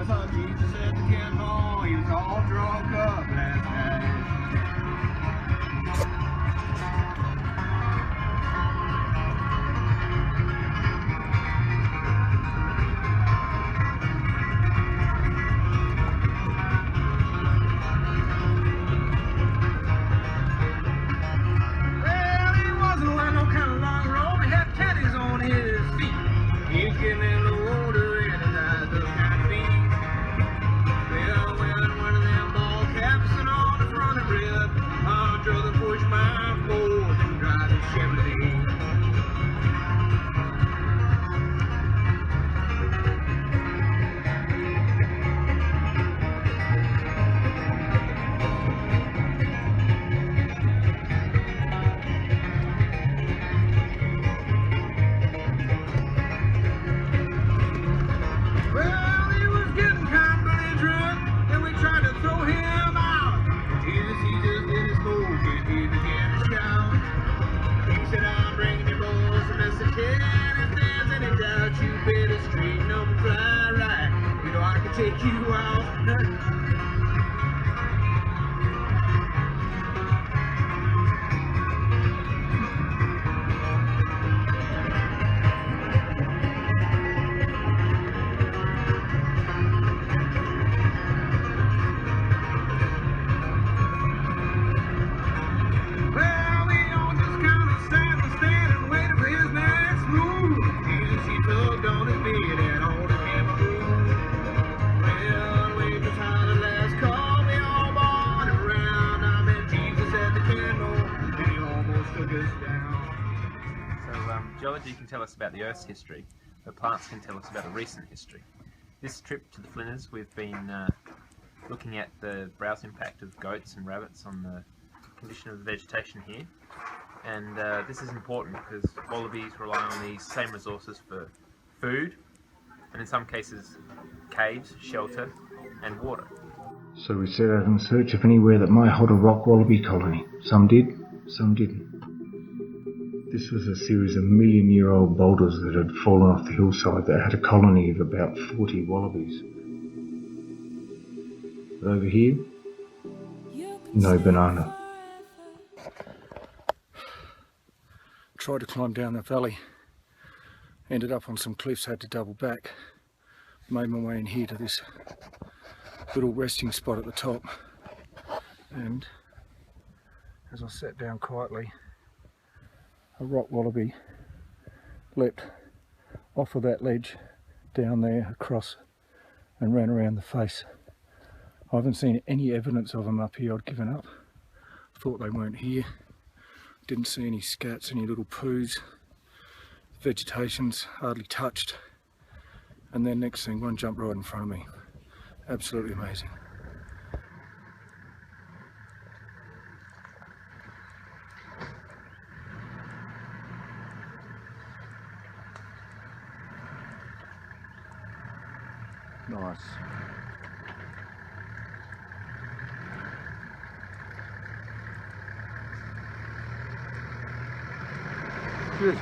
saw Jesus at the Kangaroo. He was all drunk up last night. Well, he wasn't wearing no kind of long robe. He had tattoos on his feet. He was getting in the water and his eyes looked kind of mean. Well, wearing one of them ball caps and on the front of rib, I'd rather push my Ford than drive a Chevrolet. Well, he was getting kind of belligerent, and we tried to throw him out. Jesus, he just didn't smoke, and he began to shout. He said, I'm bringing you boys a message here, and if there's any doubt, you better straighten up and fly right. You know I can take you out. Well, we all just kind of sat and stared and waited for his next move. Jesus, he tugged on his beard and all the Kangaroo. Well, we just had the last call, we all bought around. I met Jesus at the Kangaroo, and he almost took us down. So geology can tell us about the Earth's history, but plants can tell us about a recent history. This trip to the Flinders, we've been looking at the browse impact of goats and rabbits on the condition of the vegetation here, and this is important because wallabies rely on these same resources for food, and in some cases caves, shelter and water. So we set out in search of anywhere that might hold a rock wallaby colony. Some did, some didn't. This was a series of million-year-old boulders that had fallen off the hillside that had a colony of about 40 wallabies. But over here, no banana. Tried to climb down the valley, ended up on some cliffs, had to double back, made my way in here to this little resting spot at the top, and as I sat down quietly, a rock wallaby leapt off of that ledge down there across and ran around the face. I haven't seen any evidence of them up here. I'd given up, thought they weren't here. Didn't see any scats, any little poos. Vegetation's hardly touched. And then next thing, one jumped right in front of me. Absolutely amazing. Nice. Good.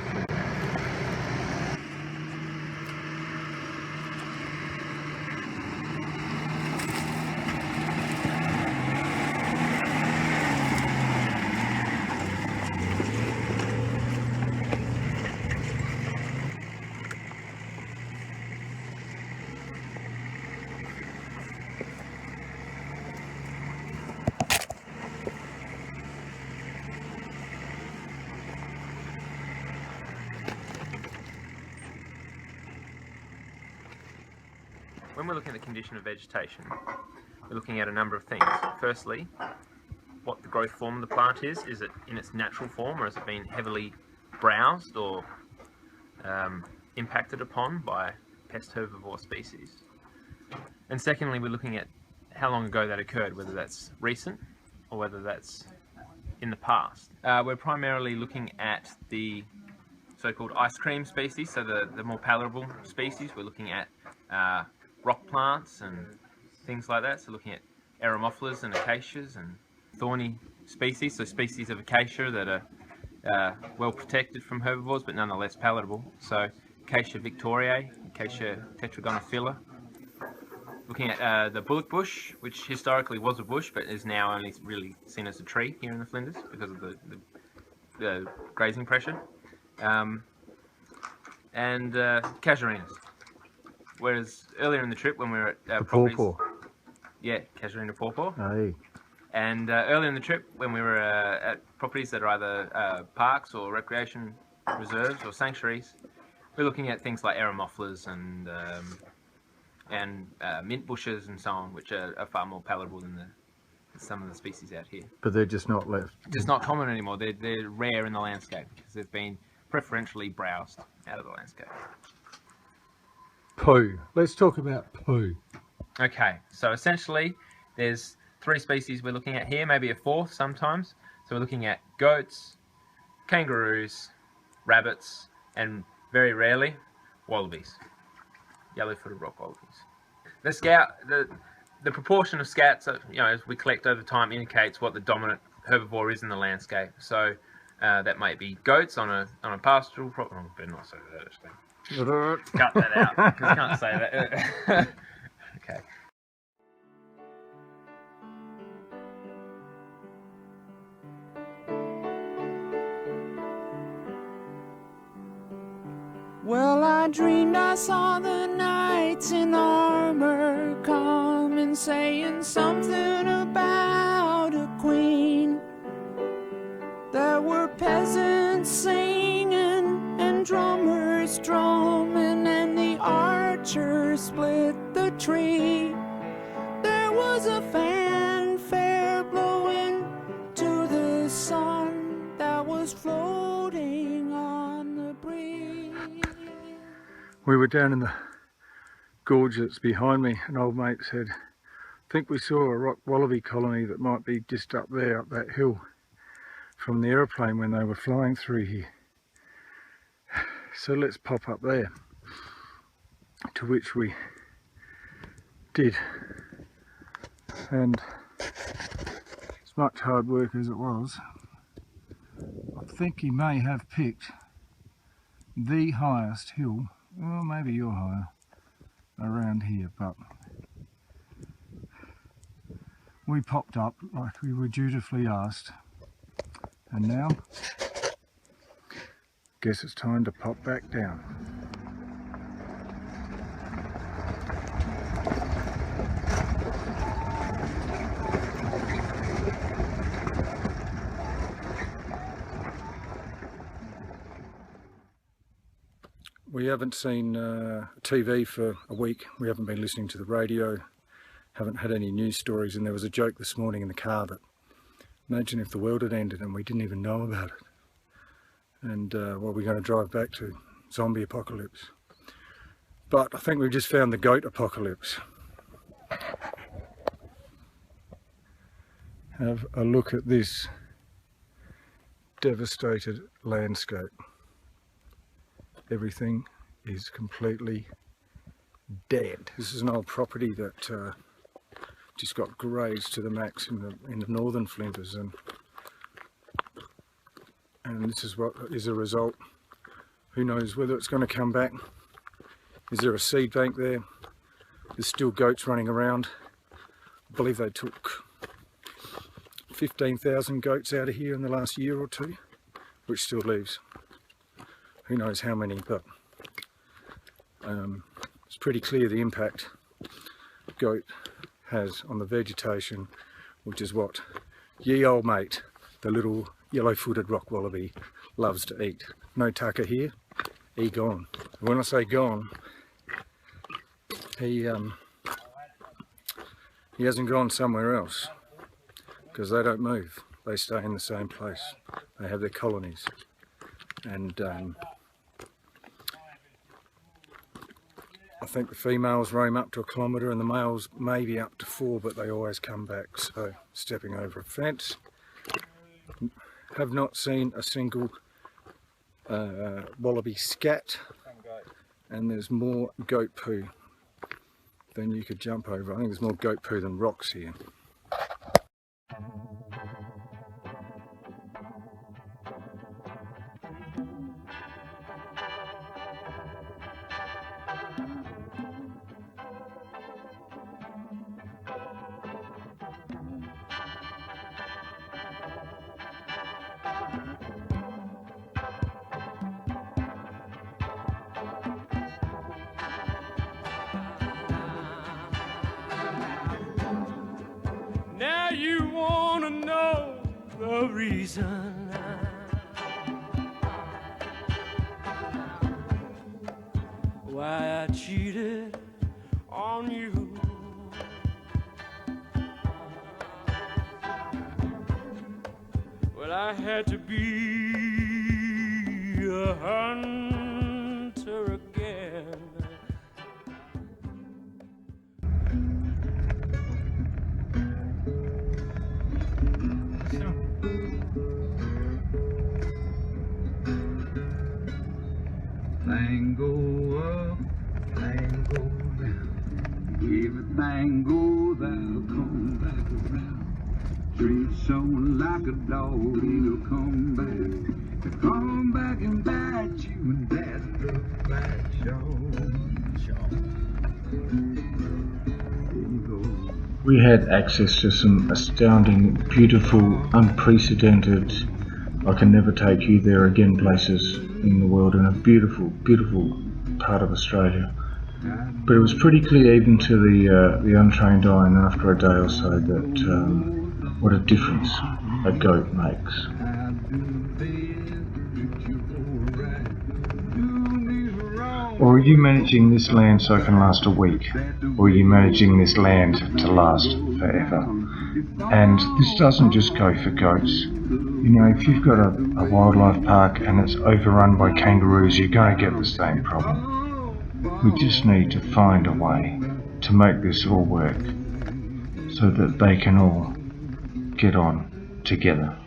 When we're looking at the condition of vegetation, we're looking at a number of things. Firstly, what the growth form of the plant is. Is it in its natural form, or has it been heavily browsed or impacted upon by pest herbivore species? And secondly, we're looking at how long ago that occurred, whether that's recent or whether that's in the past. We're primarily looking at the so-called ice cream species, so the more palatable species. We're looking at rock plants and things like that, so looking at eremophilas and acacias and thorny species, so species of acacia that are well protected from herbivores but nonetheless palatable. So Acacia victoriae, Acacia tetragonophylla. looking at the bullock bush, which historically was a bush but is now only really seen as a tree here in the Flinders because of the grazing pressure, and casuarinas. Whereas earlier in the trip when we were at The properties, pawpaw. yeah, casuarina pawpaw. Aye. And earlier in the trip, when we were at properties that are either parks or recreation reserves or sanctuaries, we're looking at things like eremophilus and mint bushes and so on, which are far more palatable than some of the species out here. But they're just not left. Just not common anymore. They're rare in the landscape because they've been preferentially browsed out of the landscape. Poo. Let's talk about poo. Okay, so essentially there's 3 species we're looking at here, maybe a 4th sometimes. So we're looking at goats, kangaroos, rabbits, and very rarely, wallabies, yellow-footed rock wallabies. The proportion of scats, as we collect over time, indicates what the dominant herbivore is in the landscape. So that might be goats on a pastoral property. Oh, better not say that actually. Cut that out because I can't say that. Okay. Well, I dreamed I saw the knights in armor coming, saying something about a queen. There were peasants singing and drummers drumming, and the archers split the tree. There was a fanfare blowing to the sun that was floating on the breeze. We were down in the gorge that's behind me. An old mate said, I think we saw a rock wallaby colony that might be just up there, up that hill, from the aeroplane when they were flying through here. So let's pop up there. To which we did. And as much hard work as it was, I think he may have picked the highest hill, well maybe you're higher, around here, but we popped up like we were dutifully asked, and now guess it's time to pop back down. We haven't seen TV for a week. We haven't been listening to the radio, haven't had any news stories, and there was a joke this morning in the car that imagine if the world had ended and we didn't even know about it. And well, we're going to drive back to zombie apocalypse. But I think we've just found the goat apocalypse. Have a look at this devastated landscape. Everything is completely dead. This is an old property that just got grazed to the max in the northern Flinders, and this is what is a result. Who knows whether it's going to come back? Is there a seed bank there? There's still goats running around. I believe they took 15,000 goats out of here in the last year or two, which still leaves who knows how many, but it's pretty clear the impact goat has on the vegetation, which is what ye old mate, the little yellow-footed rock wallaby, loves to eat. No tucker here, he gone. When I say gone, he hasn't gone somewhere else, because they don't move. They stay in the same place. They have their colonies, and I think the females roam up to 1 kilometre and the males maybe up to 4, but they always come back. So stepping over a fence. Have not seen a single wallaby scat, and there's more goat poo than you could jump over. I think there's more goat poo than rocks here. know the reason why I cheated on you. Well, I had to be a hunter again. Thing go up, thing go down. Everything goes out, come back around. Treat someone like a dog, he'll come back and bite you, and that's the fact, We had access to some astounding, beautiful, unprecedented, I can never take you there again places in the world, in a beautiful, beautiful part of Australia. But it was pretty clear even to the untrained eye and after a day or so that what a difference a goat makes. Or are you managing this land so it can last a week? Or are you managing this land to last forever? And this doesn't just go for goats. You know, if you've got a wildlife park and it's overrun by kangaroos, you're going to get the same problem. We just need to find a way to make this all work so that they can all get on together.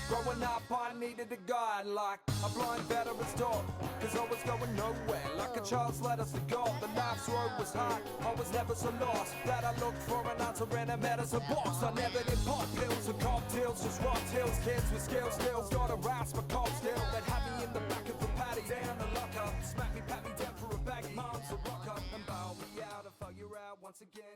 Growing up, I needed a guide like a blind veteran's dog, cause I was going nowhere, like a child's letters to God. The life's road was hard, I was never so lost that I looked for an answer and I met as a boss. I never did pop pills or cocktails, just rock tails, kids with scale stills. Got a rasp, my cough still, that had me in the back of the paddy. Down the locker, smack me, pat me down for a bag. Mom's a rocker, and bow me out, I figure out once again.